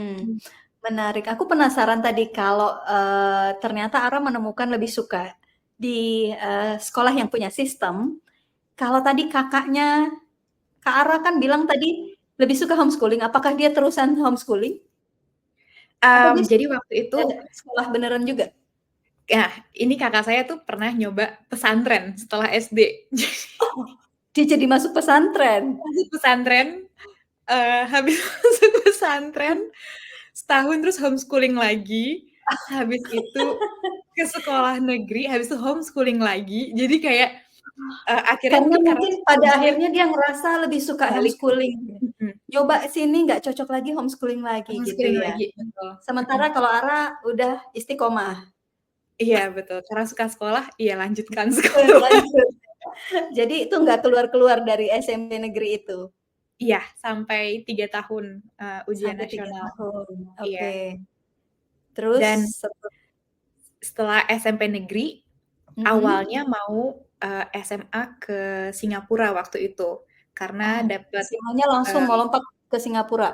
Hmm, menarik. Aku penasaran tadi kalau ternyata Ara menemukan lebih suka di sekolah yang punya sistem. Kalau tadi kakaknya Kak Ara kan bilang tadi lebih suka homeschooling. Apakah dia terusan homeschooling? Atau dia Jadi waktu itu, sekolah beneran juga? ya ini kakak saya tuh pernah nyoba pesantren setelah SD. Oh, dia jadi masuk pesantren. Masuk pesantren, habis masuk pesantren, setahun terus homeschooling lagi, habis itu ke sekolah negeri, habis itu homeschooling lagi. Jadi kayak, akhirnya Karena mungkin karena mungkin pada homeschooling akhirnya dia ngerasa lebih suka balik homeschooling. mhm, Coba sini nggak cocok lagi homeschooling lagi gitu homeschooling ya. lagi, betul, Sementara mhm. kalau Ara udah istiqomah. Iya betul, karena suka sekolah, iya lanjutkan sekolah. Lanjut. Jadi itu nggak keluar-keluar dari SMP negeri itu? Iya, sampai 3 tahun, ujian Sampai 3 nasional. tahun, Iya. oke. Terus Dan setelah SMP negeri, mhm. awalnya mau, SMA ke Singapura waktu itu, karena Oh, dapet, SMA-nya langsung mau eee lompat ke Singapura?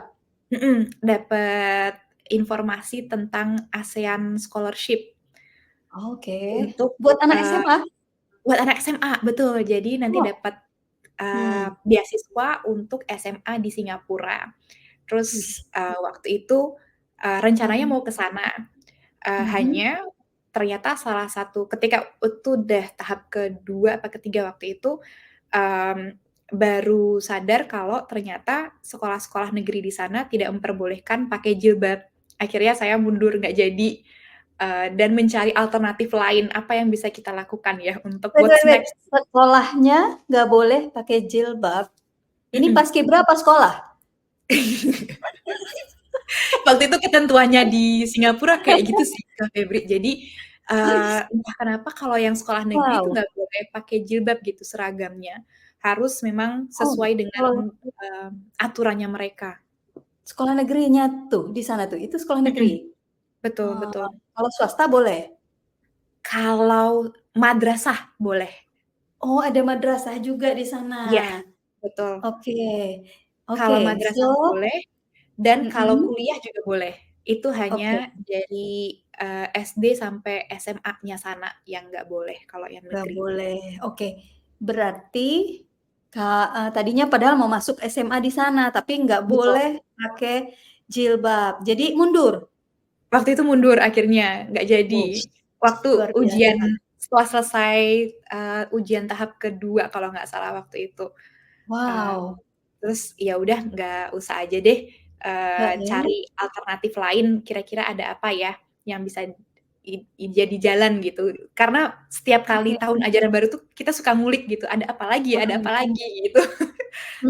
dapet informasi tentang ASEAN Scholarship Oke. untuk, Buat anak eee, SMA? buat anak SMA, betul. Jadi nanti Oh, dapat, hmm. beasiswa untuk SMA di Singapura. Wih, Terus, waktu itu, rencananya mhm, mau ke sana, mhm, hanya ternyata salah satu ketika itu udah tahap kedua apa ketiga waktu itu, mmm, baru sadar kalau ternyata sekolah-sekolah negeri di sana tidak memperbolehkan pakai jilbab. Akhirnya saya mundur nggak jadi, dan mencari alternatif lain, apa yang bisa kita lakukan ya untuk wait wait what's wait, next? sekolahnya nggak boleh pakai jilbab? Ini Mhm. paskibra apa sekolah? Waktu itu ketentuannya di Singapura kayak gitu sih, Kak Febri. Jadi, entah kenapa kalau yang sekolah negeri itu Wow, nggak boleh pakai jilbab gitu seragamnya. Harus memang oh, sesuai dengan, kalau aturannya mereka. sekolah negerinya tuh, di sana tuh, itu sekolah negeri? Mhm, betul betul. Kalau swasta boleh? Kalau madrasah boleh. Oh, ada madrasah juga di sana. Iya, betul. Oke, oke. Kalau So madrasah boleh dan kalau mhm, kuliah juga boleh. Itu oke, hanya dari, SD sampai SMA-nya sana yang nggak boleh kalau yang nggak negeri. boleh. Oke, berarti tadinya padahal mau masuk SMA di sana, tapi nggak Betul. boleh pakai jilbab. Jadi mundur? Waktu itu mundur akhirnya, nggak jadi. Wuss, Waktu luar ujian biasa. setelah selesai, ujian tahap kedua kalau nggak salah waktu itu. Eee, Wow, terus ya udah nggak usah aja deh, heeh, cari alternatif lain kira-kira ada apa ya yang bisa jadi jalan gitu. Karena setiap kali oke, tahun ajaran baru tuh kita suka ngulik gitu, ada apa lagi ya ada mhm, apa lagi gitu.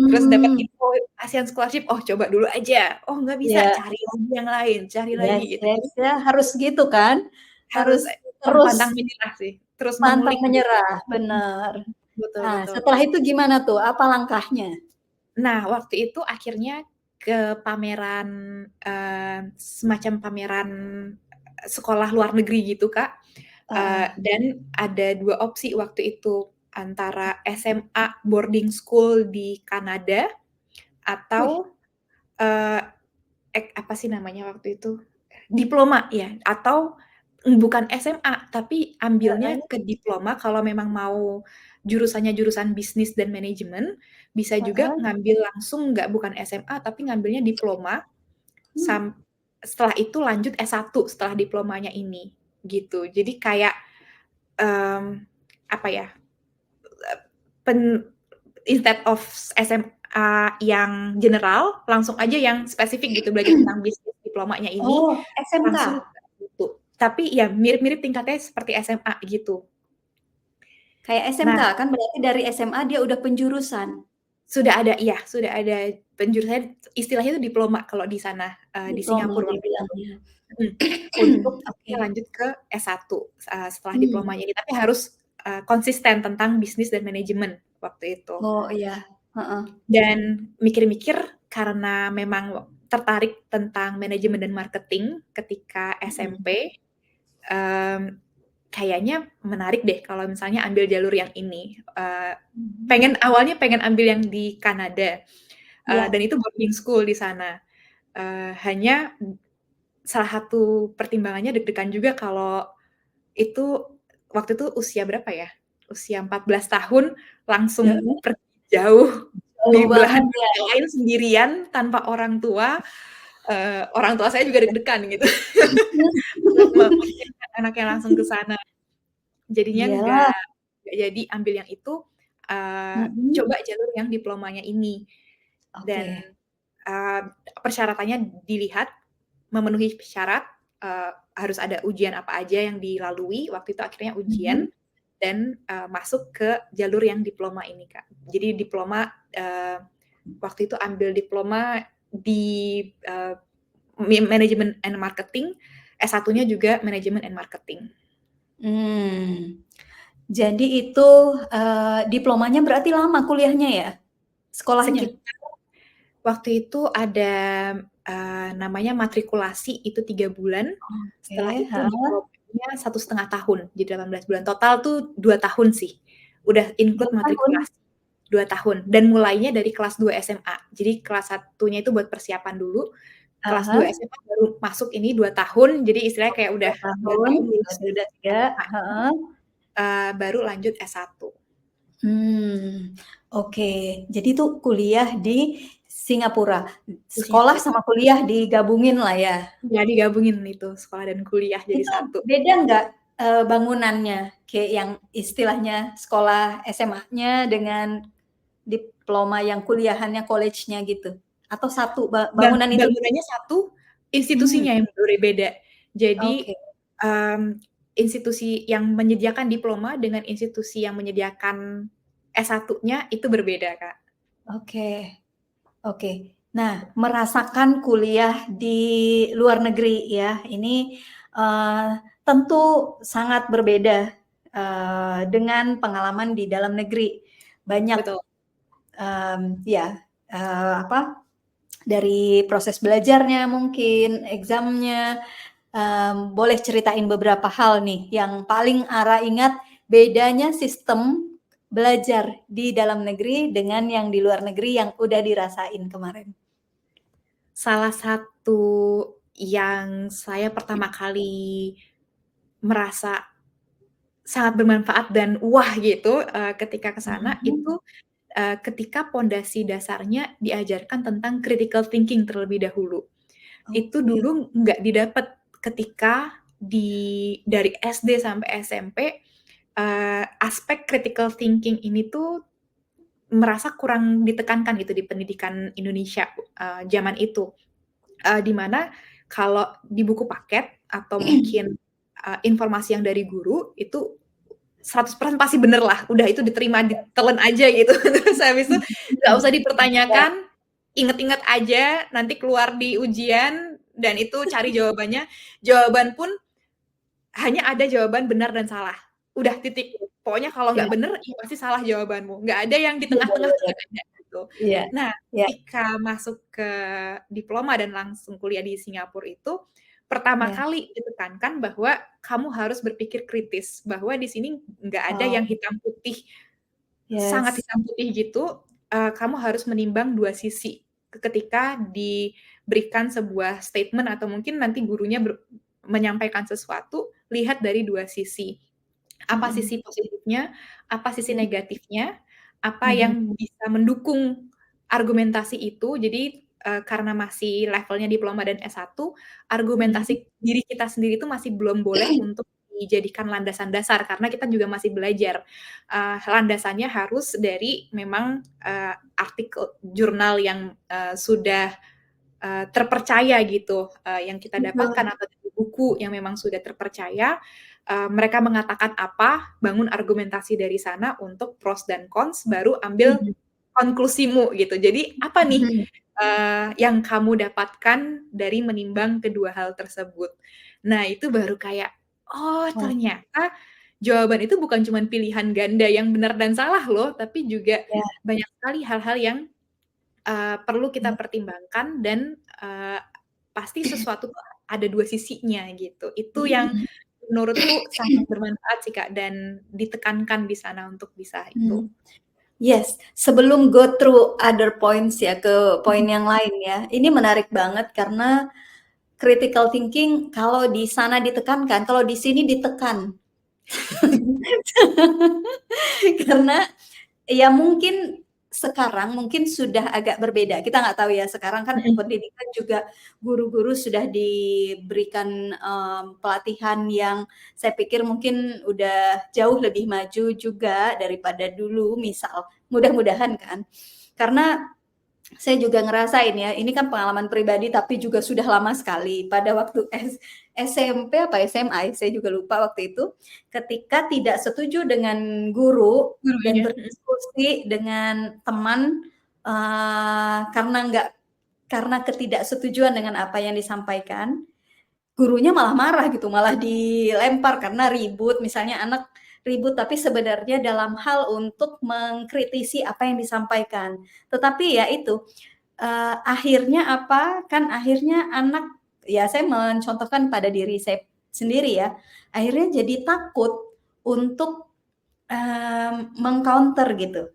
Terus dapat mmm, info ASEAN Scholarship, oh coba dulu aja, oh nggak bisa, iya, cari lagi yang lain, cari lagi yes gitu. yes, Jadi ya harus gitu kan, harus, harus terus pantang menyerah sih, terus pantang mengulik gitu. menyerah, Mhm, bener. betul Nah, betul. setelah itu gimana tuh, apa langkahnya? Nah, waktu itu akhirnya ke pameran, semacam pameran, sekolah luar negeri gitu, Kak, Heeh, dan ada 2 opsi waktu itu, antara SMA boarding school di Kanada wih, atau, eee, apa sih namanya waktu itu, diploma ya, atau bukan SMA, tapi ambilnya heeh, ke diploma kalau memang mau jurusannya jurusan bisnis dan manajemen, bisa juga heeh, ngambil langsung nggak bukan SMA, tapi ngambilnya diploma, mmm, setelah itu lanjut S1 setelah diplomanya ini, gitu. Jadi kayak, mmm, apa ya, pen instead of SMA yang general, langsung aja yang spesifik gitu, belajar tentang bisnis diplomanya ini, oh, langsung SMK? gitu. Tapi ya mirip-mirip tingkatnya seperti SMA gitu. Kayak SMK Nah, kan berarti dari SMA dia udah penjurusan? sudah ada penjurusan istilahnya itu diploma kalau di sana, di Diploma Singapura dia waktu itu. bilangnya. Mhm, untuk Oke, kita lanjut ke S1, setelah mmm, diplomanya ini, tapi harus, konsisten tentang bisnis dan manajemen waktu itu. oh iya, heeh, Dan mikir-mikir karena memang tertarik tentang manajemen dan marketing ketika mhm, SMP, mmm, kayaknya menarik deh kalau misalnya ambil jalur yang ini, mhm, awalnya pengen ambil yang di Kanada, dan iya, itu boarding school di sana. hanya salah satu pertimbangannya deg-degan juga kalau itu waktu itu usia berapa ya, usia 14 tahun langsung Heeh. pergi jauh Jauh di belahan banget ya. dunia lain sendirian tanpa orang tua, orang tua saya juga deg-degan gitu untuk mengirimkan anaknya langsung ke sana. Jadinya Iyalah. nggak jadi ambil yang itu, Mhm. coba jalur yang diplomanya ini. Dan, Oke. eee, persyaratannya dilihat, memenuhi syarat, harus ada ujian apa aja yang dilalui, waktu itu akhirnya Mhm. ujian dan, masuk ke jalur yang diploma ini, Kak. Jadi diploma, waktu itu ambil diploma di, manajemen and marketing, S1-nya juga manajemen and marketing. Mmm. Jadi itu, diplomanya berarti lama kuliahnya ya? Sekolahnya? Sekitar waktu itu ada, namanya matrikulasi itu 3 bulan, Oke, setelah itu heeh. diplomanya 1,5 tahun, jadi 18 bulan. Total tuh 2 tahun sih, udah 2 include tahun? matrikulasi, 2 tahun dan mulainya dari kelas 2 SMA. Jadi kelas 1-nya itu buat persiapan dulu, Ah kelas 2 hah. SMA baru masuk ini 2 tahun, jadi istilahnya Oke, kayak udah 2 2 tahun, tahun lulus berarti udah 3, SMA-nya, heeh. baru lanjut S1. Oke. Jadi itu kuliah di Singapura. Di Sekolah Singapura. sama kuliah digabungin lah ya? Iya digabungin itu, sekolah dan kuliah jadi Itu satu. beda nggak, bangunannya? Kayak yang istilahnya sekolah SMA-nya dengan diploma yang kuliahannya, college-nya gitu? Atau satu bangunan itu? Bangunannya satu, Mmm. institusinya yang berbeda. Jadi, Oke. institusi yang menyediakan diploma dengan institusi yang menyediakan S1-nya itu berbeda, Kak. Oke. Oke. Nah, merasakan kuliah di luar negeri ya, ini, eee, tentu sangat berbeda, dengan pengalaman di dalam negeri. Banyak, Betul. ya, apa, dari proses belajarnya mungkin, exam-nya, boleh ceritain beberapa hal nih yang paling Ara ingat bedanya sistem belajar di dalam negeri dengan yang di luar negeri yang udah dirasain kemarin? Salah satu yang saya pertama kali merasa sangat bermanfaat dan wah gitu, ketika ke sana Mhm. itu, ketika pondasi dasarnya diajarkan tentang critical thinking terlebih dahulu. Itu Oke. dulu nggak didapat ketika dari SD sampai SMP, aspek critical thinking ini tuh merasa kurang ditekankan gitu di pendidikan Indonesia, zaman itu. Di mana kalau di buku paket atau mungkin, informasi yang dari guru itu 100% pasti bener lah, udah itu diterima, ditelen aja gitu. Terus habis itu nggak usah Ya. dipertanyakan, inget-inget aja, nanti keluar di ujian dan itu cari jawabannya, jawaban pun hanya ada jawaban benar dan salah, udah titik. Pokoknya kalau Ya. nggak bener, ya pasti salah jawabanmu, nggak ada yang di Iya, tengah-tengah tuh bener. nggak ada gitu. Iya. Nah, Ya. ketika masuk ke diploma dan langsung kuliah di Singapura itu, pertama Ya. kali ditekankan bahwa kamu harus berpikir kritis, bahwa di sini nggak ada yang Wow. hitam putih, sangat Yes. hitam putih gitu, kamu harus menimbang 2 sisi ketika diberikan sebuah statement atau mungkin nanti gurunya menyampaikan sesuatu, lihat dari 2 sisi. Apa Mhm. sisi positifnya, apa sisi Mhm. negatifnya, apa Mhm. yang bisa mendukung argumentasi itu. Jadi, karena masih levelnya diploma dan S1, Mhm. argumentasi diri kita sendiri itu masih belum boleh untuk dijadikan landasan dasar karena kita juga masih belajar. Landasannya harus dari memang, artikel jurnal yang, sudah, terpercaya gitu, yang kita dapatkan Betul. atau dari buku yang memang sudah terpercaya, mereka mengatakan apa, bangun argumentasi dari sana untuk pros dan cons, baru ambil Mhm. konklusimu gitu. Jadi apa nih, Mhm. yang kamu dapatkan dari menimbang kedua hal tersebut. Nah itu baru kayak, oh Wah. ternyata jawaban itu bukan cuman pilihan ganda yang benar dan salah loh, tapi juga Ya. banyak sekali hal-hal yang perlu kita Ya. pertimbangkan dan, pasti sesuatu tuh ada 2 sisinya gitu. Itu yang Mhm. menurutku sangat bermanfaat sih, Kak, dan ditekankan di sana untuk bisa Mmm. itu. Yes, sebelum go through other points ya, ke poin Mhm. yang lain ya, ini menarik banget karena critical thinking kalau di sana ditekankan, kalau di sini ditekan. Karena ya mungkin sekarang mungkin sudah agak berbeda, kita nggak tahu ya, sekarang kan Mhm. pendidikan juga guru-guru sudah diberikan, pelatihan yang saya pikir mungkin udah jauh lebih maju juga daripada dulu misal, mudah-mudahan kan. Karena saya juga ngerasain ya, ini kan pengalaman pribadi tapi juga sudah lama sekali. Pada waktu SMP apa SMA ya, saya juga lupa waktu itu, ketika tidak setuju dengan guru dan Gurunya, mhm. berdiskusi dengan teman, karena ketidaksetujuan dengan apa yang disampaikan, gurunya malah marah gitu, malah dilempar karena ribut, misalnya anak ribut, tapi sebenarnya dalam hal untuk mengkritisi apa yang disampaikan. Tetapi ya itu, akhirnya apa, kan akhirnya anak ya saya mencontohkan pada diri saya sendiri ya, akhirnya jadi takut untuk, meng-counter gitu.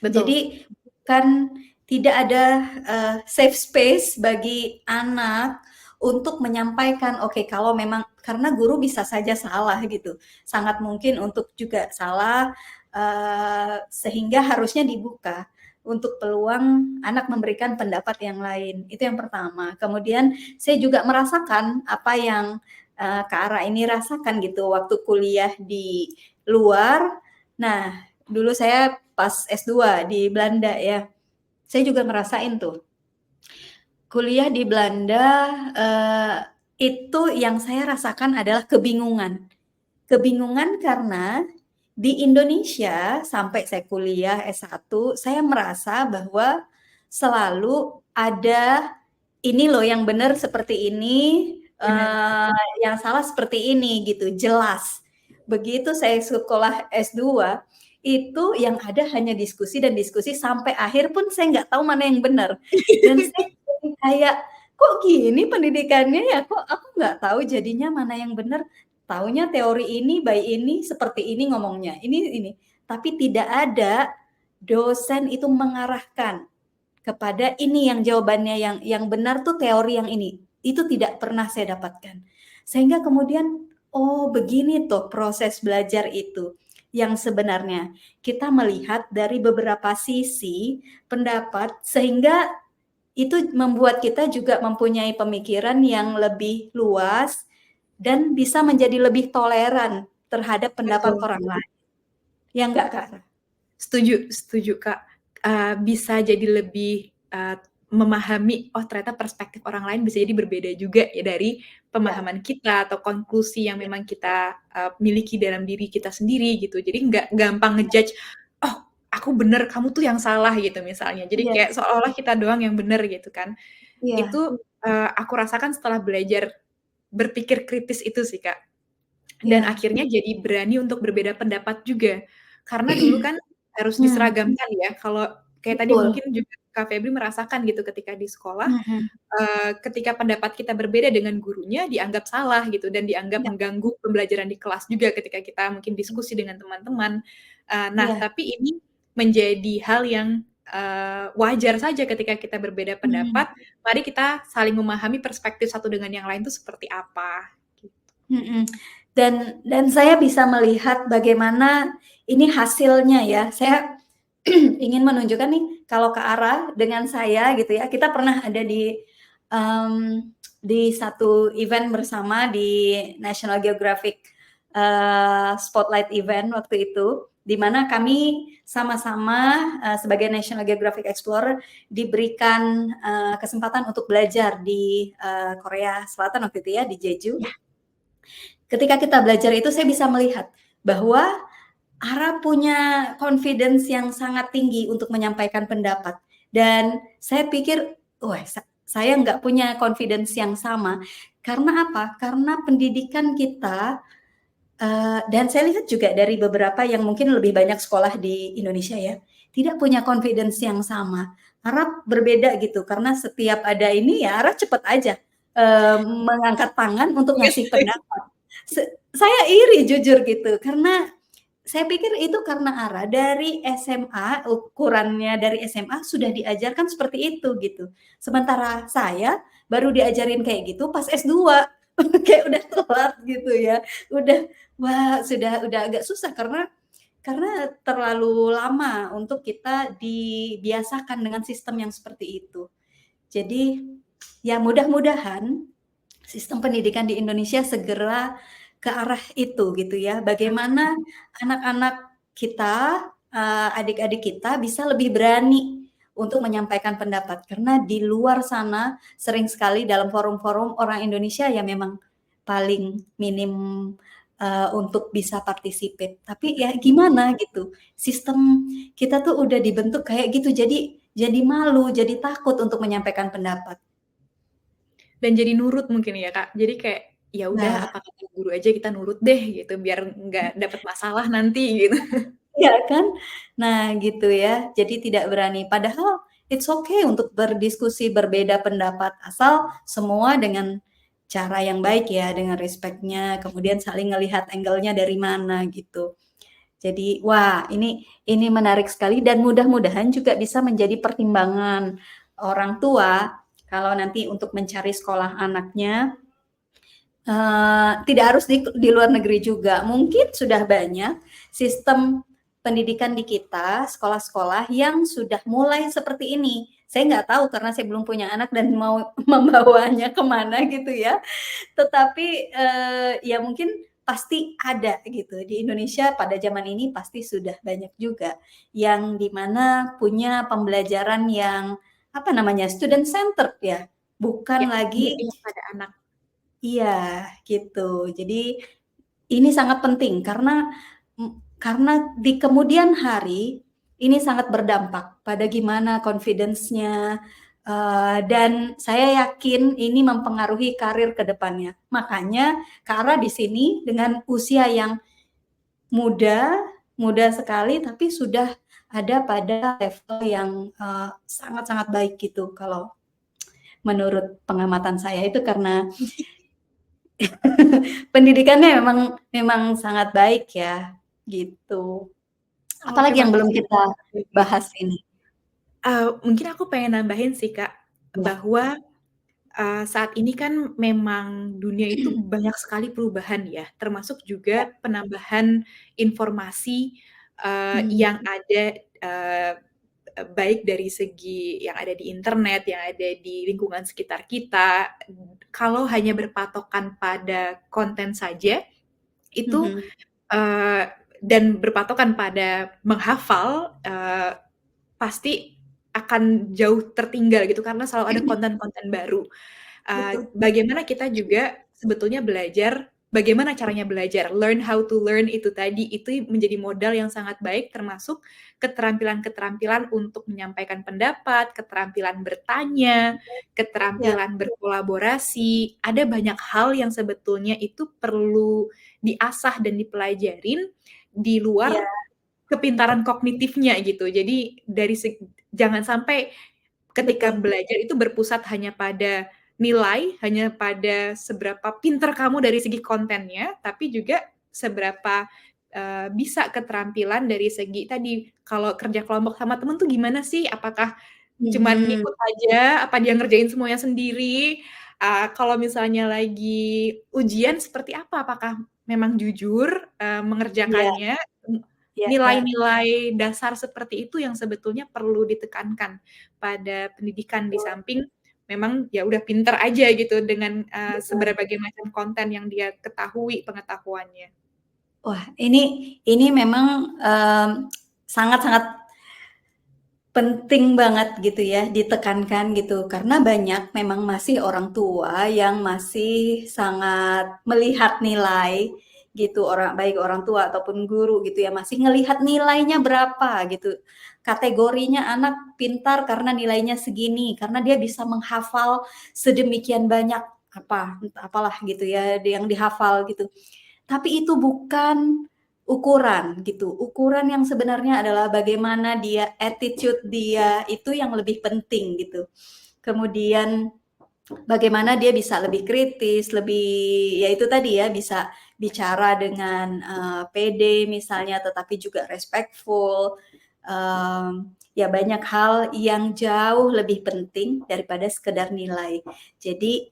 Betul. Jadi kan tidak ada, safe space bagi anak untuk menyampaikan, oke kalau memang karena guru bisa saja salah gitu, sangat mungkin untuk juga salah, sehingga harusnya dibuka untuk peluang anak memberikan pendapat yang lain, itu yang pertama. Kemudian saya juga merasakan apa yang, Kak Ara ini rasakan gitu waktu kuliah di luar. Nah, dulu saya pas S2 di Belanda ya, saya juga ngerasain tuh. Kuliah di Belanda, itu yang saya rasakan adalah kebingungan. Kebingungan karena di Indonesia sampai saya kuliah S1, saya merasa bahwa selalu ada, ini loh yang benar seperti ini, Bener. yang salah seperti ini gitu, jelas. Begitu saya sekolah S2, itu yang ada hanya diskusi dan diskusi sampai akhir pun saya nggak tahu mana yang benar. Dan saya jadi kayak, kok gini pendidikannya ya, kok aku nggak tahu jadinya mana yang benar. Taunya teori ini by ini, seperti ini ngomongnya, ini. Tapi tidak ada dosen itu mengarahkan kepada ini yang jawabannya yang benar tuh teori yang ini. Itu tidak pernah saya dapatkan. Sehingga kemudian, oh begini tuh proses belajar itu. Yang sebenarnya kita melihat dari beberapa sisi pendapat sehingga itu membuat kita juga mempunyai pemikiran yang lebih luas dan bisa menjadi lebih toleran terhadap pendapat Betul. orang lain. Ya enggak, Kak? Setuju setuju, Kak. Bisa jadi lebih, memahami, oh ternyata perspektif orang lain bisa jadi berbeda juga ya dari Ya, pemahaman kita atau konklusi yang ya, memang kita, miliki dalam diri kita sendiri gitu. Jadi nggak gampang ngejudge, "Oh aku bener, kamu tuh yang salah," gitu misalnya. Jadi iya, kayak seolah-olah kita doang yang bener gitu kan. iya, Itu, aku rasakan setelah belajar berpikir kritis itu sih, Kak. Dan iya. akhirnya jadi berani untuk berbeda pendapat juga. Karena dulu kan harus Hmm, diseragamkan ya, kalau kayak tadi betul. mungkin juga Kak Febri merasakan gitu ketika di sekolah, Mhm, ketika pendapat kita berbeda dengan gurunya dianggap salah gitu dan dianggap iya, mengganggu pembelajaran di kelas juga ketika kita mungkin diskusi dengan teman-teman. Nah iya, tapi ini menjadi hal yang, wajar saja ketika kita berbeda mhm, pendapat, mari kita saling memahami perspektif satu dengan yang lain itu seperti apa, gitu. mhm. Dan saya bisa melihat bagaimana ini hasilnya ya. Saya ingin menunjukkan nih kalau ke arah dengan saya gitu ya, kita pernah ada di satu event bersama di National Geographic, Spotlight event waktu itu, di mana kami sama-sama, sebagai National Geographic Explorer diberikan, kesempatan untuk belajar di, Korea Selatan waktu itu ya, di Jeju. Ya, Ketika kita belajar itu saya bisa melihat bahwa Ara punya confidence yang sangat tinggi untuk menyampaikan pendapat dan saya pikir, wah saya nggak punya confidence yang sama. Karena apa? Karena pendidikan kita, dan saya lihat juga dari beberapa yang mungkin lebih banyak sekolah di Indonesia ya, tidak punya confidence yang sama. Ara berbeda gitu, karena setiap ada ini ya Ara cepet aja, mengangkat tangan untuk ngasih pendapat. Saya iri jujur gitu, karena Saya pikir itu karena Ara dari SMA, ukurannya dari SMA sudah diajarkan seperti itu gitu. Sementara saya baru diajarin kayak gitu pas S2. Kayak udah telat gitu ya. Udah wah udah agak susah karena terlalu lama untuk kita dibiasakan dengan sistem yang seperti itu. Jadi ya mudah-mudahan sistem pendidikan di Indonesia segera ke arah itu gitu ya. Bagaimana anak-anak kita, adik-adik kita bisa lebih berani untuk menyampaikan pendapat. Karena di luar sana sering sekali dalam forum-forum orang Indonesia yang memang paling minim untuk bisa participate. Tapi ya gimana gitu, sistem kita tuh udah dibentuk kayak gitu, jadi malu, jadi takut untuk menyampaikan pendapat. Dan jadi nurut mungkin ya, Kak. Jadi kayak, ya udah Nah, apa kata guru aja kita nurut deh gitu, biar nggak dapet masalah nanti gitu. iya kan? Nah gitu ya, jadi tidak berani. Padahal it's okay untuk berdiskusi berbeda pendapat, asal semua dengan cara yang baik ya, dengan respect-nya, kemudian saling ngelihat angle-nya dari mana gitu. Jadi wah ini menarik sekali dan mudah-mudahan juga bisa menjadi pertimbangan orang tua kalau nanti untuk mencari sekolah anaknya, tidak harus di luar negeri juga. Mungkin sudah banyak sistem pendidikan di kita, sekolah-sekolah yang sudah mulai seperti ini. Saya nggak tahu karena saya belum punya anak dan mau membawanya kemana gitu ya. Tetapi, ya mungkin pasti ada gitu. Di Indonesia pada zaman ini pasti sudah banyak juga yang di mana punya pembelajaran yang, apa namanya, student centered ya, Ya, bukan lagi berpihak pada anak. iya, gitu. Jadi ini sangat penting karena di kemudian hari ini sangat berdampak pada gimana confidence-nya, dan saya yakin ini mempengaruhi karir ke depannya. Makanya Kak Ara di sini dengan usia yang muda, muda sekali tapi sudah ada pada level yang, sangat-sangat baik gitu kalau menurut pengamatan saya itu karena pendidikannya memang sangat baik ya, gitu. Oke, Apalagi yang belum makasih. kita bahas ini? Mungkin aku pengen nambahin sih, Kak, Ya, bahwa, saat ini kan memang dunia itu banyak sekali perubahan ya, termasuk ya, juga penambahan informasi, mhm, yang ada, baik dari segi yang ada di internet, yang ada di lingkungan sekitar kita. Kalau hanya berpatokan pada konten saja, itu, mhm, eee, dan berpatokan pada menghafal, pasti akan jauh tertinggal gitu karena selalu ada konten-konten baru. betul, Bagaimana kita juga sebetulnya belajar, bagaimana caranya belajar, learn how to learn itu tadi, itu menjadi modal yang sangat baik termasuk keterampilan-keterampilan untuk menyampaikan pendapat, keterampilan bertanya, ya, keterampilan berkolaborasi. Ada banyak hal yang sebetulnya itu perlu diasah dan dipelajarin di iya, luar kepintaran kognitifnya gitu. Jadi jangan sampai ketika betul, belajar itu berpusat hanya pada nilai, hanya pada seberapa pinter kamu dari segi kontennya, tapi juga seberapa, bisa keterampilan dari segi tadi, kalau kerja kelompok sama temen tuh gimana sih? Apakah cuman mhm, ngikut aja, apa dia ngerjain semuanya sendiri? Kalau misalnya lagi ujian seperti apa? Apakah memang jujur, iya, mengerjakannya? iya, iya, Nilai-nilai dasar seperti itu yang sebetulnya perlu ditekankan pada pendidikan, di betul, samping memang ya udah pinter aja gitu dengan, betul. seberbagai macam konten yang dia ketahui pengetahuannya. Wah, ini memang, sangat-sangat penting banget gitu ya, ditekankan gitu, karena banyak memang masih orang tua yang masih sangat melihat nilai gitu, baik orang tua ataupun guru gitu ya, masih ngelihat nilainya berapa gitu. Kategorinya anak pintar karena nilainya segini, karena dia bisa menghafal sedemikian banyak apa, entah apalah gitu ya, yang dihafal gitu. Tapi itu bukan ukuran gitu. Ukuran yang sebenarnya adalah bagaimana dia attitude dia itu yang lebih penting gitu. Kemudian bagaimana dia bisa lebih kritis, lebih ya itu tadi ya bisa bicara dengan pede misalnya, tetapi juga respectful. Ya banyak hal yang jauh lebih penting daripada sekedar nilai. Jadi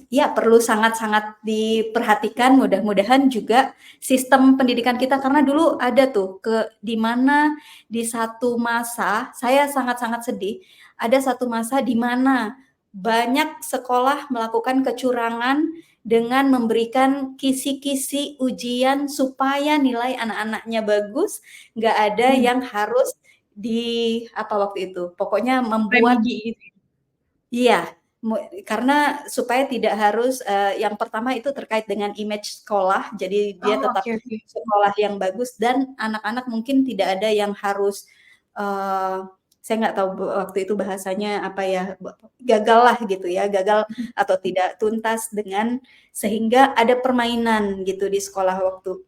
ya perlu sangat-sangat diperhatikan. Mudah-mudahan juga sistem pendidikan kita, karena dulu ada tuh di mana di satu masa saya sangat-sangat sedih, ada satu masa di mana banyak sekolah melakukan kecurangan dengan memberikan kisi-kisi ujian supaya nilai anak-anaknya bagus, nggak ada yang harus apa waktu itu, pokoknya membuat. Remedi gitu ya? Iya, karena supaya tidak harus, yang pertama itu terkait dengan image sekolah, jadi dia Oh, tetap oke oke. sekolah yang bagus dan anak-anak mungkin tidak ada yang harus, saya nggak tahu waktu itu bahasanya apa ya, gagal lah gitu ya, gagal Mhm. atau tidak tuntas sehingga ada permainan gitu di sekolah waktu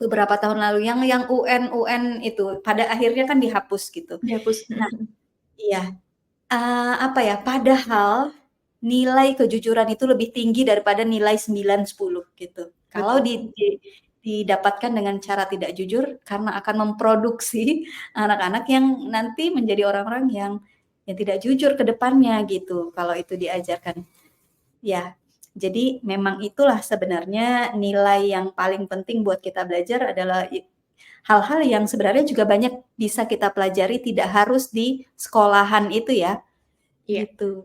beberapa tahun lalu, yang UN itu pada akhirnya kan dihapus gitu. Dihapus, Nah iya. Apa ya, padahal nilai kejujuran itu lebih tinggi daripada nilai 9, 10 gitu. Kalau betul. didapatkan dengan cara tidak jujur, karena akan memproduksi anak-anak yang nanti menjadi orang-orang yang tidak jujur ke depannya gitu, kalau itu diajarkan. Ya, jadi memang itulah sebenarnya nilai yang paling penting buat kita belajar adalah hal-hal yang sebenarnya juga banyak bisa kita pelajari, tidak harus di sekolahan itu ya. Iya. Gitu.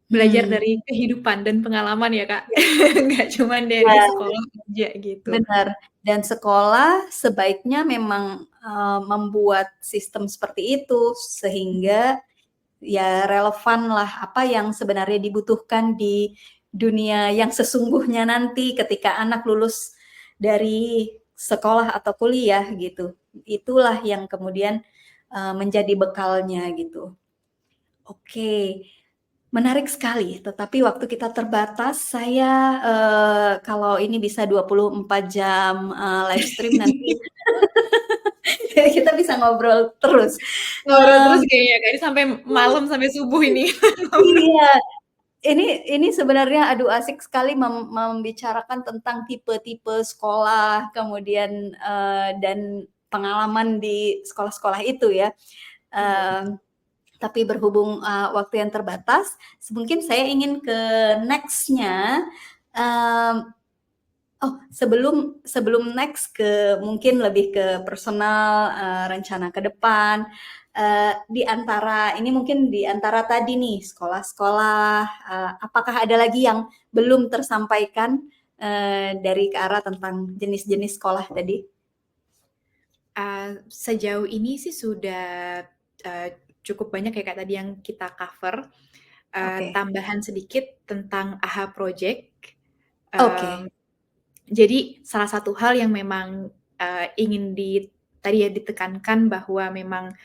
Belajar Hmm, dari kehidupan dan pengalaman ya, Kak. ya, Nggak cuman dari ya, sekolah aja gitu. benar. Dan sekolah sebaiknya memang membuat sistem seperti itu sehingga ya relevan lah apa yang sebenarnya dibutuhkan di dunia yang sesungguhnya nanti ketika anak lulus dari sekolah atau kuliah gitu. Itulah yang kemudian menjadi bekalnya gitu. Oke. Menarik sekali, tetapi waktu kita terbatas. Saya, kalau ini bisa 24 jam, live stream nanti kita bisa ngobrol terus. Ngobrol terus kayaknya, Kak, ini sampai malam, sampai subuh ini ngobrol. Iya, ini sebenarnya aduh asik sekali membicarakan tentang tipe-tipe sekolah, kemudian, dan pengalaman di sekolah-sekolah itu ya. Iya. Tapi berhubung, waktu yang terbatas, mungkin saya ingin ke next-nya, mmm oh, sebelum next ke mungkin lebih ke personal, rencana ke depan, di antara tadi nih sekolah-sekolah, apakah ada lagi yang belum tersampaikan, dari ke arah tentang jenis-jenis sekolah tadi? Sejauh ini sih sudah, eee, cukup banyak ya, Kak, tadi yang kita cover. Oke. Tambahan sedikit tentang AHA Project, Oke. mmm, jadi salah satu hal yang memang, ingin tadi ya ditekankan bahwa memang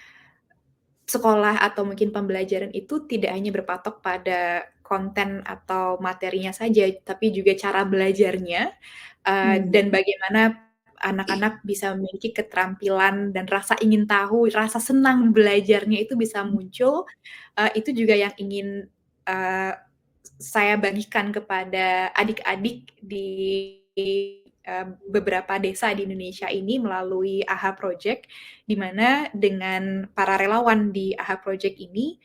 sekolah atau mungkin pembelajaran itu tidak hanya berpatok pada konten atau materinya saja, tapi juga cara belajarnya, Mmm. dan bagaimana anak-anak bisa memiliki keterampilan dan rasa ingin tahu, rasa senang belajarnya itu bisa muncul, itu juga yang ingin, eee, saya bagikan kepada adik-adik di, beberapa desa di Indonesia ini melalui AHA Project, di mana dengan para relawan di AHA Project ini,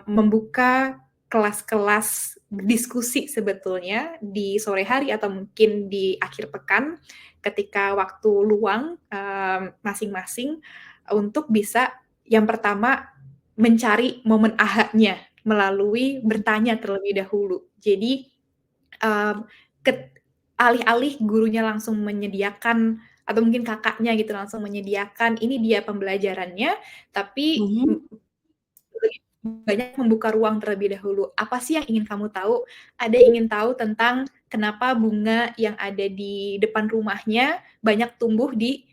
membuka kelas-kelas diskusi sebetulnya di sore hari atau mungkin di akhir pekan, ketika waktu luang, masing-masing, untuk bisa yang pertama mencari momen AHA-nya melalui bertanya terlebih dahulu. Jadi, mmm, alih-alih gurunya langsung menyediakan atau mungkin kakaknya gitu langsung menyediakan, "Ini dia pembelajarannya," tapi Mhm. lebih banyak membuka ruang terlebih dahulu. "Apa sih yang ingin kamu tahu?" Ada yang ingin tahu tentang kenapa bunga yang ada di depan rumahnya banyak tumbuh di,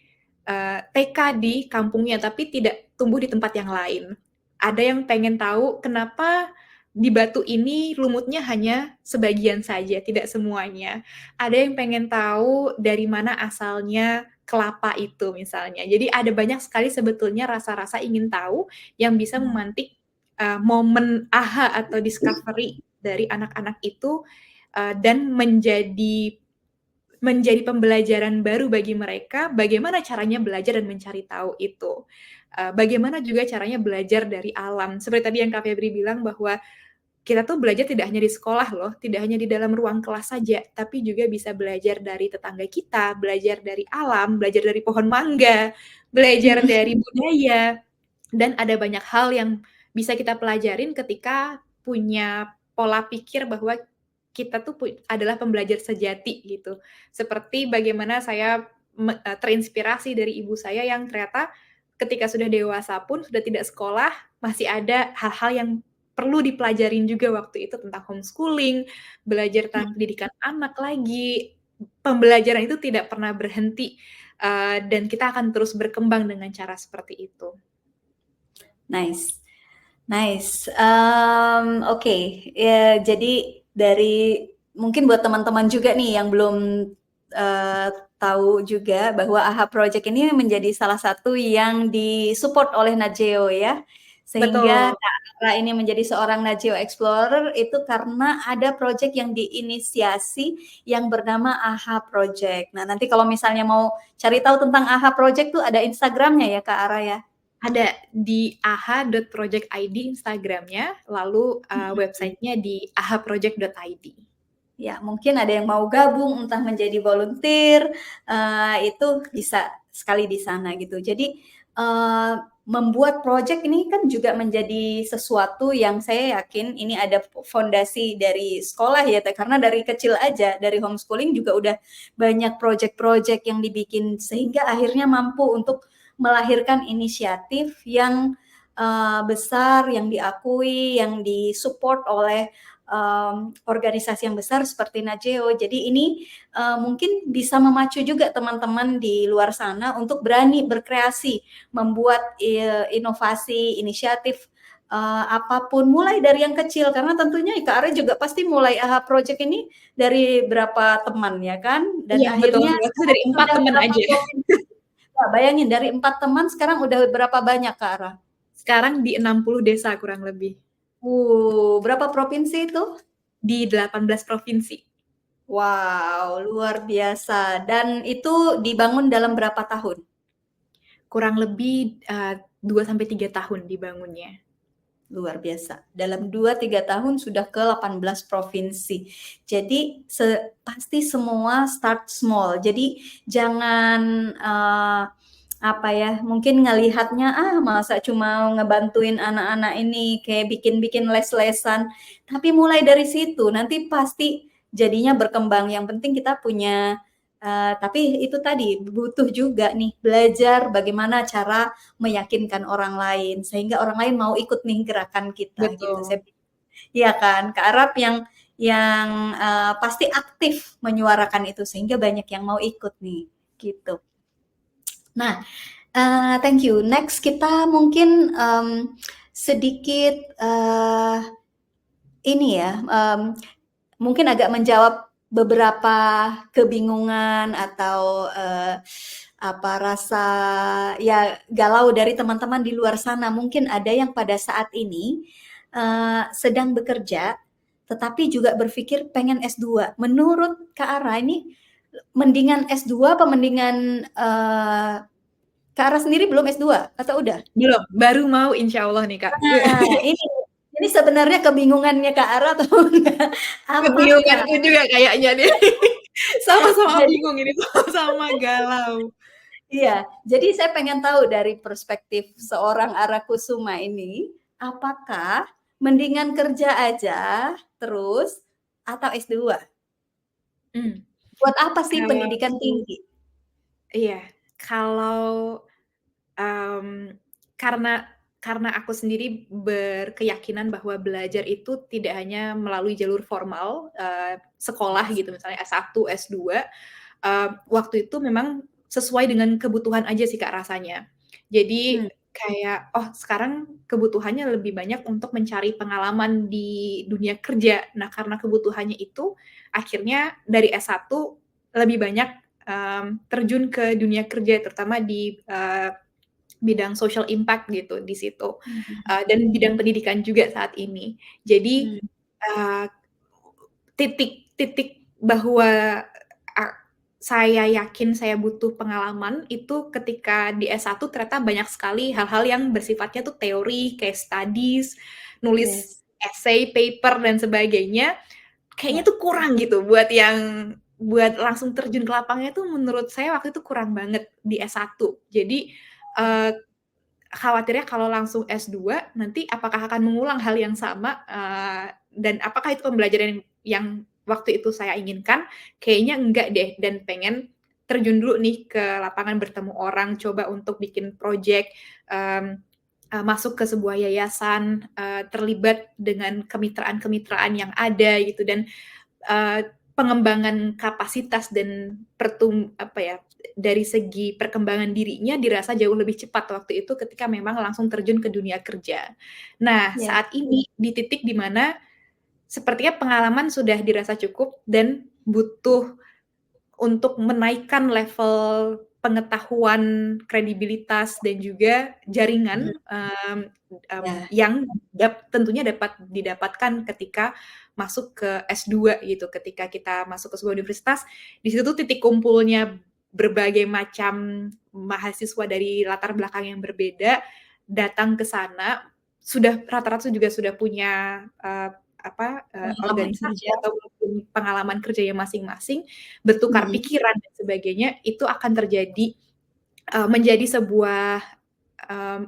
TK di kampungnya, tapi tidak tumbuh di tempat yang lain. Ada yang pengen tahu kenapa di batu ini lumutnya hanya sebagian saja, tidak semuanya. Ada yang pengen tahu dari mana asalnya kelapa itu misalnya. Jadi ada banyak sekali sebetulnya rasa-rasa ingin tahu yang bisa memantik, momen AHA atau discovery dari anak-anak itu, dan menjadi pembelajaran baru bagi mereka, bagaimana caranya belajar dan mencari tahu itu. Bagaimana juga caranya belajar dari alam. Seperti tadi yang Kak Febri bilang bahwa kita tuh belajar tidak hanya di sekolah loh, tidak hanya di dalam ruang kelas saja, tapi juga bisa belajar dari tetangga kita, belajar dari alam, belajar dari pohon mangga, belajar dari budaya, dan ada banyak hal yang bisa kita pelajarin ketika punya pola pikir bahwa kita tuh adalah pembelajar sejati gitu. Seperti bagaimana saya terinspirasi dari ibu saya yang ternyata ketika sudah dewasa pun, sudah tidak sekolah, masih ada hal-hal yang perlu dipelajarin juga waktu itu tentang homeschooling, belajar tentang pendidikan anak lagi. Pembelajaran itu tidak pernah berhenti, dan kita akan terus berkembang dengan cara seperti itu. Nice. Nice. Oke. Ya, jadi dari mungkin buat teman-teman juga nih yang belum tahu juga bahwa AHA Project ini menjadi salah satu yang disupport oleh Najeo ya. Sehingga Betul. Kak Ara ini menjadi seorang Najeo Explorer itu karena ada project yang diinisiasi yang bernama AHA Project. Nah, nanti kalau misalnya mau cari tahu tentang AHA Project tuh ada Instagramnya ya Kak Ara ya? Ada di aha.project.id Instagramnya, lalu websitenya di ahaproject.id. Ya, mungkin ada yang mau gabung, entah menjadi volunteer, itu bisa sekali di sana gitu. Jadi membuat project ini kan juga menjadi sesuatu yang saya yakin ini ada fondasi dari sekolah ya, karena dari kecil aja, dari homeschooling juga udah banyak project-project yang dibikin sehingga akhirnya mampu untuk melahirkan inisiatif yang besar, yang diakui, yang disupport oleh organisasi yang besar seperti Najeo. Jadi ini mungkin bisa memacu juga teman-teman di luar sana untuk berani berkreasi, membuat inovasi, inisiatif apapun, mulai dari yang kecil, karena tentunya Kak Are juga pasti mulai AHA Project ini dari berapa teman ya kan, dan Iya, betul. akhirnya Waktu itu dari 4 sudah teman berapa aja. provinsi. Nah, bayangin dari 4 teman sekarang udah berapa banyak Kak Ara? Sekarang di 60 desa kurang lebih. Berapa provinsi itu? Di 18 provinsi. Wow, luar biasa. Dan itu dibangun dalam berapa tahun? Kurang lebih 2-3 tahun dibangunnya. Luar biasa. Dalam 2-3 tahun sudah ke 18 provinsi. Jadi pasti semua start small. Jadi jangan apa ya, mungkin ngelihatnya masa cuma ngebantuin anak-anak ini kayak bikin-bikin les-lesan. Tapi mulai dari situ nanti pasti jadinya berkembang. Yang penting kita punya tapi itu tadi butuh juga nih belajar bagaimana cara meyakinkan orang lain sehingga orang lain mau ikut nih gerakan kita gitu. Betul. Iya kan, Kak Arab yang pasti aktif menyuarakan itu sehingga banyak yang mau ikut nih gitu. Nah, thank you. Next kita mungkin sedikit ini ya, mungkin agak menjawab beberapa kebingungan atau apa rasa ya galau dari teman-teman di luar sana. Mungkin ada yang pada saat ini sedang bekerja, tetapi juga berpikir pengen S2. Menurut Kak Ara ini mendingan S2 apa mendingan Kak Ara sendiri belum S2 atau udah? Belum, baru mau insya Allah nih Kak. Nah, ini sebenarnya kebingungannya Kak Ara atau enggak? Apakah Kebingunganku juga kayaknya nih. Sama-sama jadi bingung ini, sama-sama galau. iya, jadi saya pengen tahu dari perspektif seorang Ara Kusuma ini, apakah mendingan kerja aja terus atau S2? Buat apa sih Kalau pendidikan tinggi? iya, kalau karena aku sendiri berkeyakinan bahwa belajar itu tidak hanya melalui jalur formal, sekolah gitu misalnya S1, S2, waktu itu memang sesuai dengan kebutuhan aja sih Kak rasanya. Jadi Hmm, kayak, oh sekarang kebutuhannya lebih banyak untuk mencari pengalaman di dunia kerja. Nah karena kebutuhannya itu, akhirnya dari S1 lebih banyak, terjun ke dunia kerja terutama di, bidang social impact gitu di situ, dan bidang pendidikan juga saat ini. Jadi, hmm. eee, titik titik bahwa saya yakin saya butuh pengalaman itu ketika di S1 ternyata banyak sekali hal-hal yang bersifatnya tuh teori, case studies, nulis Yes. essay, paper, dan sebagainya. Kayaknya Ya. tuh kurang gitu buat langsung terjun ke lapangnya tuh menurut saya waktu itu kurang banget di S1. Jadi, khawatirnya kalau langsung S2 nanti apakah akan mengulang hal yang sama, dan apakah itu pembelajaran yang waktu itu saya inginkan? Kayaknya enggak deh, dan pengen terjun dulu nih ke lapangan, bertemu orang, coba untuk bikin project, masuk ke sebuah yayasan, terlibat dengan kemitraan-kemitraan yang ada gitu, dan pengembangan kapasitas dan dari segi perkembangan dirinya dirasa jauh lebih cepat waktu itu ketika memang langsung terjun ke dunia kerja. Nah, Ya. saat ini di titik di mana sepertinya pengalaman sudah dirasa cukup dan butuh untuk menaikkan level pengetahuan, kredibilitas, dan juga jaringan, Mhm. Ya. yang tentunya dapat didapatkan ketika masuk ke S2 gitu. Ketika kita masuk ke sebuah universitas, di situ tuh titik kumpulnya berbagai macam mahasiswa dari latar belakang yang berbeda datang ke sana, rata-rata juga sudah punya, Pengalaman organisasi kerja. atau mungkin pengalaman kerjanya masing-masing, bertukar Mhm. pikiran dan sebagainya, itu akan menjadi sebuah, mmm,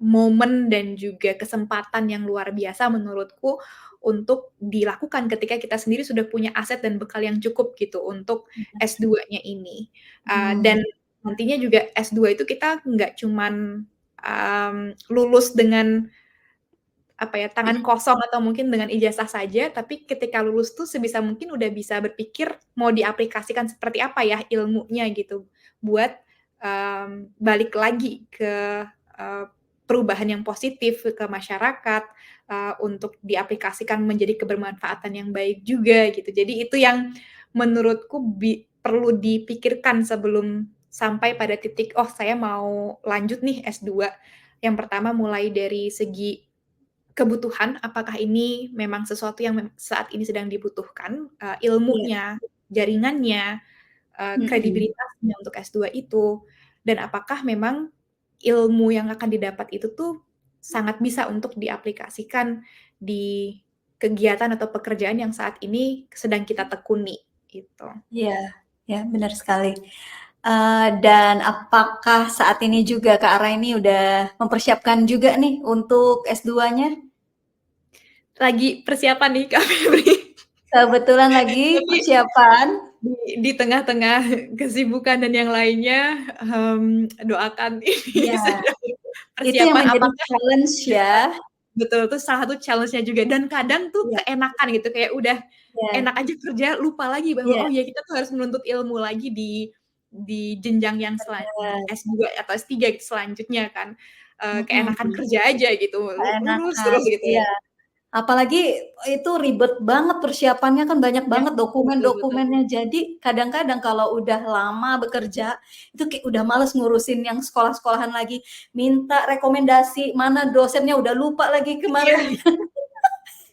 momen dan juga kesempatan yang luar biasa menurutku untuk dilakukan ketika kita sendiri sudah punya aset dan bekal yang cukup gitu untuk S2-nya ini. Mhm. Dan nantinya juga S2 itu kita nggak cuman, lulus dengan tangan kosong atau mungkin dengan ijazah saja, tapi ketika lulus tuh sebisa mungkin udah bisa berpikir mau diaplikasikan seperti apa ya ilmunya gitu, buat, balik lagi ke, eee, perubahan yang positif ke masyarakat, untuk diaplikasikan menjadi kebermanfaatan yang baik juga gitu. Jadi itu yang menurutku perlu dipikirkan sebelum sampai pada titik, "Oh, saya mau lanjut nih S2." Yang pertama mulai dari segi kebutuhan, apakah ini memang sesuatu yang saat ini sedang dibutuhkan, Iya. ilmunya, jaringannya, Mhm. kredibilitasnya untuk S2 itu, dan apakah memang ilmu yang akan didapat itu tuh sangat bisa untuk diaplikasikan di kegiatan atau pekerjaan yang saat ini sedang kita tekuni, gitu. Iya, ya benar sekali. Dan apakah saat ini juga Kak Ara ini udah mempersiapkan juga nih untuk S2-nya? Lagi persiapan nih, Kak Febri. Kebetulan lagi Tapi persiapan? di tengah-tengah kesibukan dan yang lainnya, doakan ini Iya, sedang itu yang persiapan menjadi apakah challenge ya. betul, itu salah satu challenge-nya juga, dan kadang tuh Iya, keenakan gitu, kayak udah iya, enak aja kerja, lupa lagi bahwa, iya, oh ya kita tuh harus menuntut ilmu lagi di jenjang yang bener, S2 atau S3 gitu selanjutnya kan, keenakan mhm, kerja aja gitu, lurus keenakan, terus gitu iya. ya. Apalagi itu ribet banget persiapannya kan banyak Ya, banget betul betul. dokumen-dokumennya. Jadi kadang-kadang kalau udah lama bekerja, itu kayak udah males ngurusin yang sekolah-sekolahan lagi, minta rekomendasi, mana dosennya udah lupa lagi kemarin. Iya,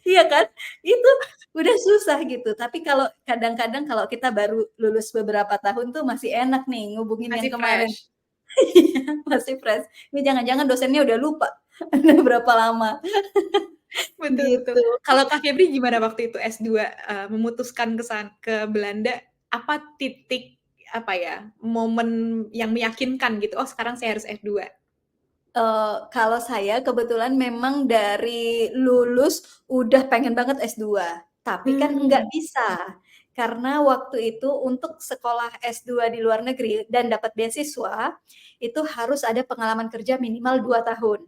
Iya kan? Itu udah susah gitu. Tapi kalau kadang-kadang kalau kita baru lulus beberapa tahun tuh masih enak nih ngubungin yang masih kemarin. fresh. Iya, masih fresh. Ini jangan-jangan dosennya udah lupa, udah berapa lama, Betul betul. gitu. Kalau Kak Febri gimana waktu itu S2, memutuskan ke Belanda, apa titik, momen yang meyakinkan gitu, "Oh sekarang saya harus S2." Kalau saya kebetulan memang dari lulus udah pengen banget S2, tapi kan nggak Mmm, bisa. Karena waktu itu untuk sekolah S2 di luar negeri dan dapat beasiswa, itu harus ada pengalaman kerja minimal 2 tahun.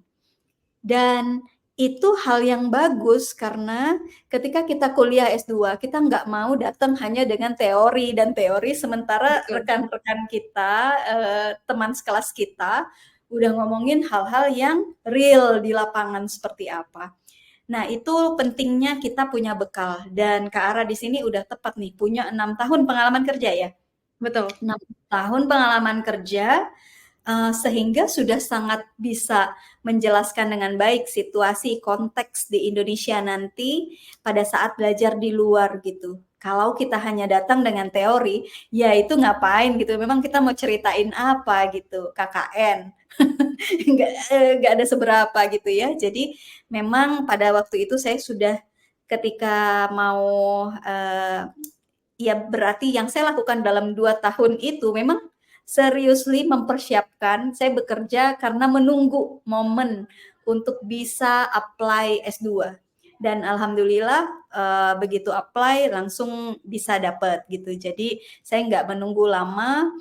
Dan itu hal yang bagus karena ketika kita kuliah S2, kita nggak mau datang hanya dengan teori dan teori, sementara betul. rekan-rekan kita, teman sekelas kita, udah ngomongin hal-hal yang real di lapangan seperti apa. Nah, itu pentingnya kita punya bekal dan Kak Ara di sini udah tepat nih, punya 6 tahun pengalaman kerja ya? Betul. 6 tahun pengalaman kerja, sehingga sudah sangat bisa menjelaskan dengan baik situasi, konteks di Indonesia nanti pada saat belajar di luar gitu. Kalau kita hanya datang dengan teori, ya itu ngapain gitu, memang kita mau ceritain apa gitu, KKN. Nggak ada seberapa gitu ya. Jadi memang pada waktu itu saya sudah ketika mau, ya berarti yang saya lakukan dalam 2 tahun itu memang seriously mempersiapkan, saya bekerja karena menunggu momen untuk bisa apply S2 dan alhamdulillah, begitu apply langsung bisa dapat gitu. Jadi saya nggak menunggu lama,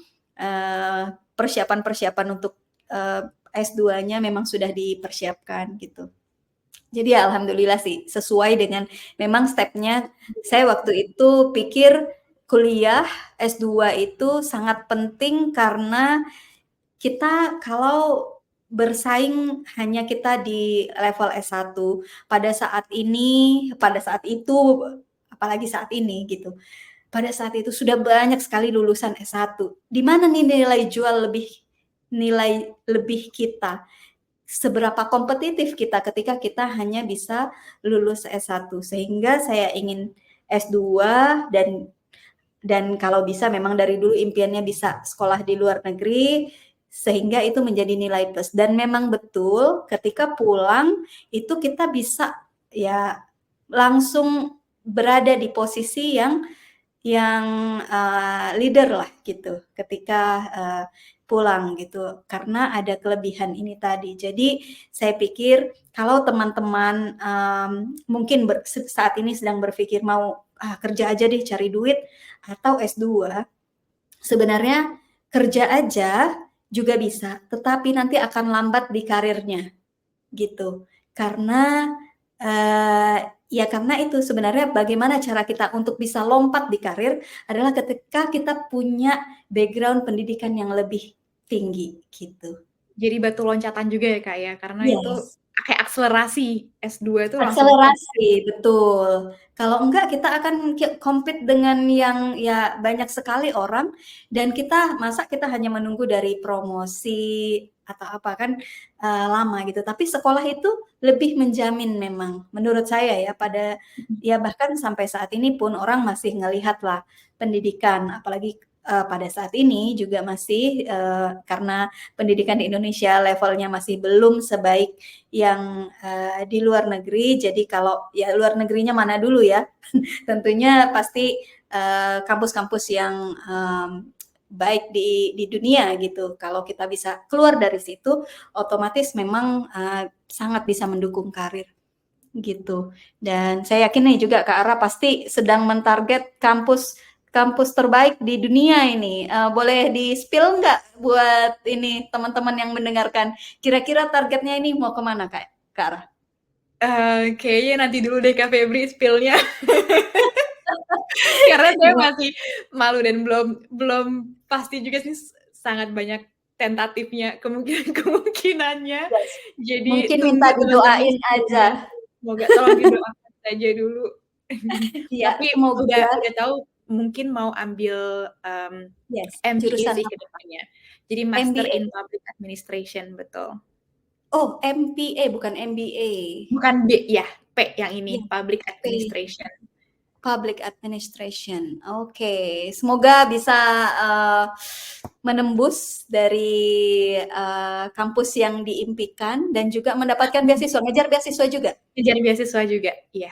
persiapan-persiapan untuk, S2-nya memang sudah dipersiapkan gitu. Jadi ya alhamdulillah sih, sesuai dengan memang step-nya saya waktu itu pikir kuliah S2 itu sangat penting karena kita kalau bersaing hanya kita di level S1 pada saat ini, pada saat itu, apalagi saat ini gitu. Pada saat itu sudah banyak sekali lulusan S1. Di mana nih nilai lebih kita? Seberapa kompetitif kita ketika kita hanya bisa lulus S1. Sehingga saya ingin S2 dan kalau bisa memang dari dulu impiannya bisa sekolah di luar negeri, sehingga itu menjadi nilai plus. Dan memang betul ketika pulang itu kita bisa ya langsung berada di posisi yang leader lah gitu ketika pulang gitu karena ada kelebihan ini tadi. Jadi saya pikir kalau teman-teman mungkin saat ini sedang berpikir mau kerja aja deh cari duit atau S2, sebenarnya kerja aja juga bisa, tetapi nanti akan lambat di karirnya gitu. Karena ya karena itu sebenarnya bagaimana cara kita untuk bisa lompat di karir adalah ketika kita punya background pendidikan yang lebih tinggi gitu. Jadi batu loncatan juga ya, Kak, ya, karena itu Yes. kayak akselerasi S2 itu langsung Akselerasi, betul. Kalau enggak kita akan compete dengan yang ya banyak sekali orang dan masa kita hanya menunggu dari promosi atau apa kan, lama gitu. Tapi sekolah itu lebih menjamin memang menurut saya ya ya bahkan sampai saat ini pun orang masih ngelihatlah pendidikan apalagi, pada saat ini juga masih, karena pendidikan di Indonesia levelnya masih belum sebaik yang di luar negeri. Jadi kalau ya luar negerinya mana dulu ya, tentunya pasti kampus-kampus yang baik di dunia gitu. Kalau kita bisa keluar dari situ, otomatis memang sangat bisa mendukung karir gitu. Dan saya yakin nih juga Kak Ara pasti sedang mentarget kampus kampus terbaik di dunia ini. Boleh di-spill nggak buat ini teman-teman yang mendengarkan? Kira-kira targetnya ini mau kemana Kak Ara? Kayaknya nanti dulu deh Kak Febri spill-nya. Karena saya masih malu dan belum pasti juga sih, sangat banyak tentatifnya, kemungkinannya. Yes. Jadi Mungkin minta tunggu teman-teman didoain aja. spill-nya. Semoga tolong didoakan saja dulu. Iya, Tapi semoga. udah tahu mungkin mau ambil, Yes, MBA jurusan sih ke apa? depannya. Jadi Master MBA. in Public Administration, betul. Oh, MPA bukan MBA. Bukan B ya, P yang Iya, ini, Public P. Administration. Public Administration. Oke, semoga bisa menembus dari kampus yang diimpikan dan juga mendapatkan beasiswa. Ngejar beasiswa juga. Ngejar beasiswa juga, iya.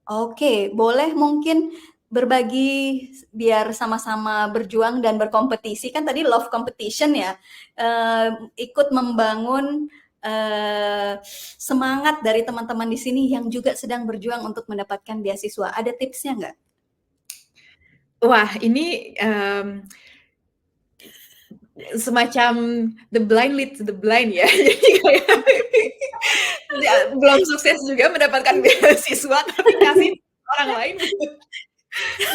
Oke, boleh mungkin berbagi biar sama-sama berjuang dan berkompetisi. Kan tadi love competition ya. Ikut membangun semangat dari teman-teman di sini yang juga sedang berjuang untuk mendapatkan beasiswa. Ada tipsnya nggak? Wah, ini semacam the blind lead to the blind ya. Jadi kayak belum sukses juga mendapatkan beasiswa, tapi kasih orang lain gitu.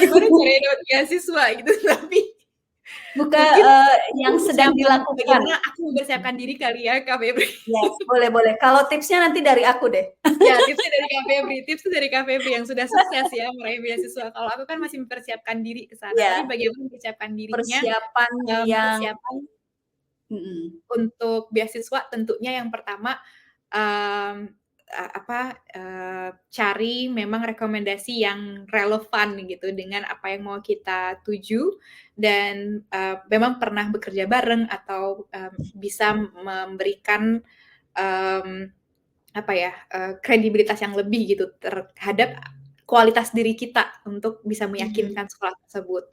Gimana caranya dapat beasiswa gitu, tapi Buka mungkin yang sedang dilakukan. bagaimana aku mempersiapkan diri kali ya, Kak Febri. Yes, boleh. Kalau tipsnya nanti dari aku deh. Ya, tipsnya dari Kak Febri yang sudah sukses ya meraih beasiswa. Kalau aku kan masih mempersiapkan diri ke sana, tapi Ya, bagaimana mempersiapkan dirinya, persiapan yang persiapan mm, untuk beasiswa tentunya yang pertama, cari memang rekomendasi yang relevan gitu dengan apa yang mau kita tuju dan, memang pernah bekerja bareng atau, bisa memberikan, mmm, kredibilitas yang lebih gitu terhadap kualitas diri kita untuk bisa Mhm. meyakinkan sekolah tersebut.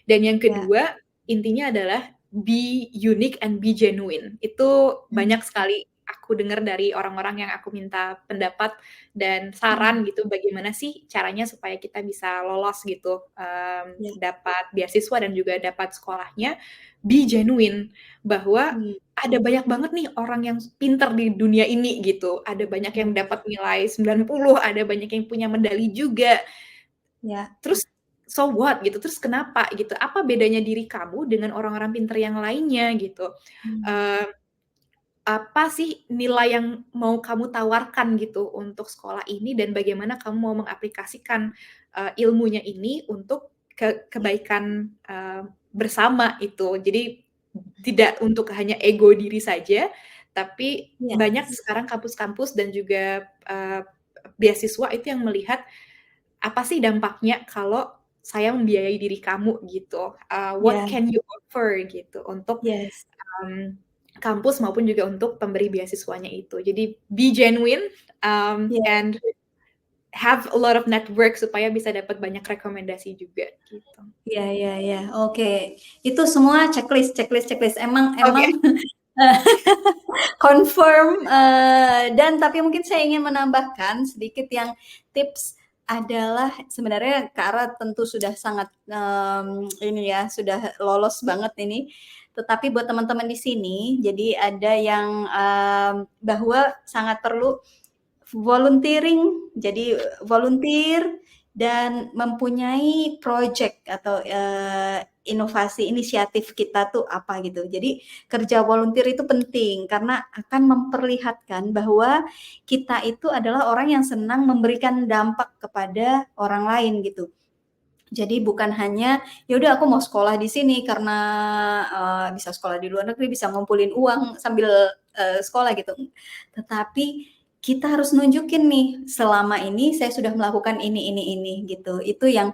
Dan yang Ya. kedua, intinya adalah be unique and be genuine. Itu Mmm. banyak sekali aku dengar dari orang-orang yang aku minta pendapat dan Mhm. saran gitu, bagaimana sih caranya supaya kita bisa lolos gitu, Ya. dapat beasiswa dan juga dapat sekolahnya. Be genuine, bahwa Mmm. ada banyak banget nih orang yang pinter di dunia ini gitu, ada banyak yang Mmm. dapat nilai 90, ada banyak yang punya medali juga. Ya. Terus so what gitu, terus kenapa gitu, apa bedanya diri kamu dengan orang-orang pinter yang lainnya gitu. Mmm. Eee, apa sih nilai yang mau kamu tawarkan gitu untuk sekolah ini dan bagaimana kamu mau mengaplikasikan, ilmunya ini untuk Ya. kebaikan, bersama itu. Jadi tidak untuk hanya ego diri saja, tapi Iya. banyak sekarang kampus-kampus dan juga, beasiswa itu yang melihat apa sih dampaknya kalau saya membiayai diri kamu gitu, what Ya. can you offer gitu untuk, Yes. mmm, kampus maupun juga untuk pemberi beasiswanya itu. Jadi be genuine, Iya. and have a lot of network supaya bisa dapat banyak rekomendasi juga gitu. Iya iya iya, oke. Itu semua checklist checklist checklist. Emang Oke. emang confirm, dan tapi mungkin saya ingin menambahkan sedikit yang tips adalah sebenarnya Kak Ara tentu sudah sangat, ini ya, sudah lolos banget ini. Tetapi buat teman-teman di sini, jadi ada yang, bahwa sangat perlu volunteering, jadi volunteer dan mempunyai project atau, inovasi inisiatif kita tuh apa gitu. Jadi kerja volunteer itu penting karena akan memperlihatkan bahwa kita itu adalah orang yang senang memberikan dampak kepada orang lain gitu. Jadi bukan hanya, ya udah aku mau sekolah di sini karena, bisa sekolah di luar negeri, bisa ngumpulin uang sambil, sekolah gitu. Tetapi kita harus nunjukin nih, selama ini saya sudah melakukan ini gitu. Itu yang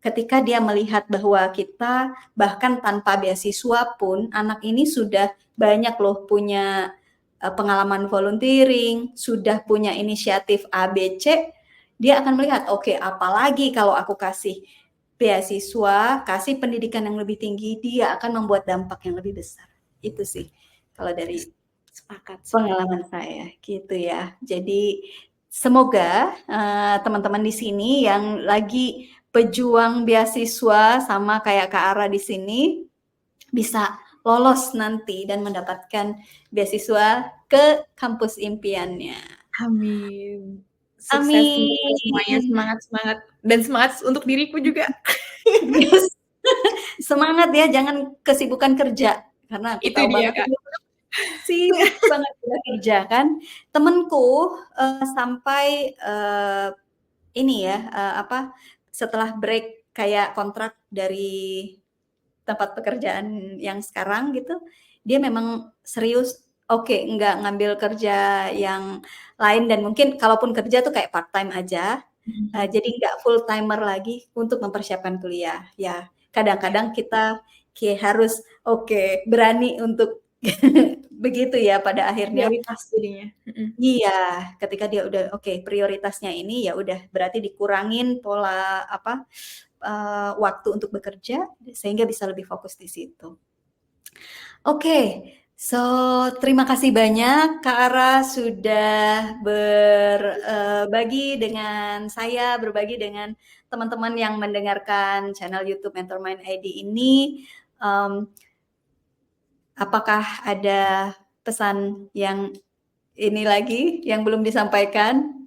ketika dia melihat bahwa kita bahkan tanpa beasiswa pun, anak ini sudah banyak loh punya, pengalaman volunteering, sudah punya inisiatif A, B, C, dia akan melihat, "Oke, apalagi kalau aku kasih beasiswa, kasih pendidikan yang lebih tinggi, dia akan membuat dampak yang lebih besar." Itu sih kalau dari Sepakat sepakat. pengalaman saya, gitu ya. Jadi semoga, teman-teman di sini yang lagi pejuang beasiswa sama kayak Kak Ara di sini, bisa lolos nanti dan mendapatkan beasiswa ke kampus impiannya. Amin. Sukses untuk kita semuanya, Amin. semangat semangat, dan semangat untuk diriku juga. Yes. Semangat ya, jangan kesibukan kerja, karena aku Itu tahu dia, banget Kak. ini sibuk banget udah kerja kan. Temenku, sampai, ini ya, setelah break kayak kontrak dari tempat pekerjaan yang sekarang gitu, dia memang serius, oke, nggak ngambil kerja yang lain dan mungkin kalaupun kerja tuh kayak part-time aja, Mhm. jadi nggak full timer lagi untuk mempersiapkan kuliah. Ya, Ya, kadang-kadang kita harus oke, berani untuk begitu ya pada akhirnya. prioritas jadinya, mhm. Iya, ketika dia udah oke, prioritasnya ini, ya udah berarti dikurangin pola waktu untuk bekerja sehingga bisa lebih fokus di situ. Oke, so terima kasih banyak Kak Ara sudah berbagi dengan saya, berbagi dengan teman-teman yang mendengarkan channel YouTube Mentormind ID ini. Mmm, apakah ada pesan yang ini lagi yang belum disampaikan?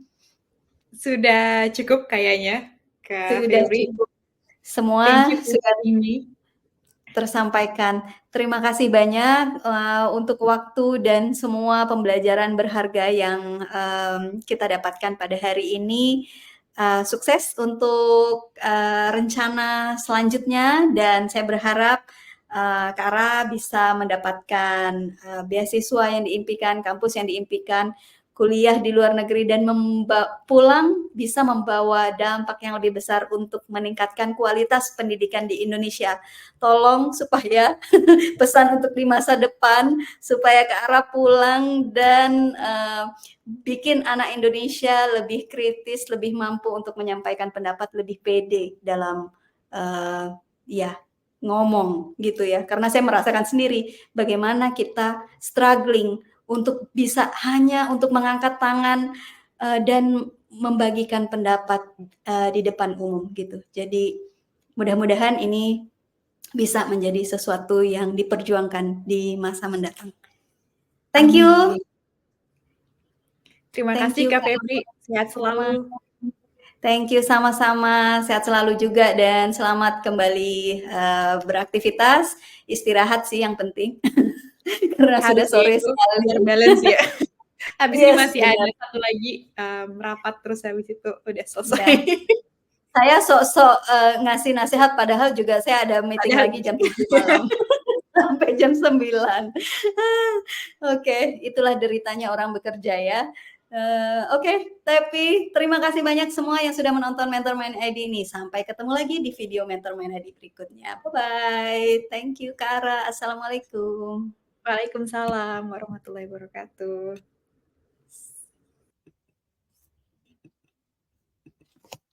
Sudah cukup kayaknya, Kak Sudah Febri. cukup, Thank you semua for sudah having me. tersampaikan. Terima kasih banyak, untuk waktu dan semua pembelajaran berharga yang, kita dapatkan pada hari ini. Sukses untuk, rencana selanjutnya dan saya berharap, Kak Ara bisa mendapatkan, beasiswa yang diimpikan, kampus yang diimpikan, kuliah di luar negeri dan pulang bisa membawa dampak yang lebih besar untuk meningkatkan kualitas pendidikan di Indonesia. Tolong supaya pesan untuk di masa depan, supaya Kak Ara pulang dan bikin anak Indonesia lebih kritis, lebih mampu untuk menyampaikan pendapat, lebih pede dalam ya ngomong gitu ya. Karena saya merasakan sendiri bagaimana kita struggling untuk bisa hanya untuk mengangkat tangan dan membagikan pendapat di depan umum gitu. Jadi mudah-mudahan ini bisa menjadi sesuatu yang diperjuangkan di masa mendatang. Thank you. Amin. Terima Thank kasih you, Kak Kak. Febri, sehat selalu. Thank you sama-sama, sehat selalu juga dan selamat kembali beraktivitas, istirahat sih yang penting karena sudah Harus ya sore itu, sekali. biar balance ya. Habis ini Yes, masih ada benar. satu lagi rapat terus habis itu udah Ya. selesai. Saya sok-sok ngasih nasihat padahal juga saya ada meeting Padahal lagi jam 7 malam sampai jam 9. Oke, itulah deritanya orang bekerja ya. Oke, tapi terima kasih banyak semua yang sudah menonton Mentor Mind ID ini. Sampai ketemu lagi di video Mentor Mind ID berikutnya. Bye-bye. Thank you, Kak Ara. Assalamualaikum. Waalaikumsalam warahmatullahi wabarakatuh.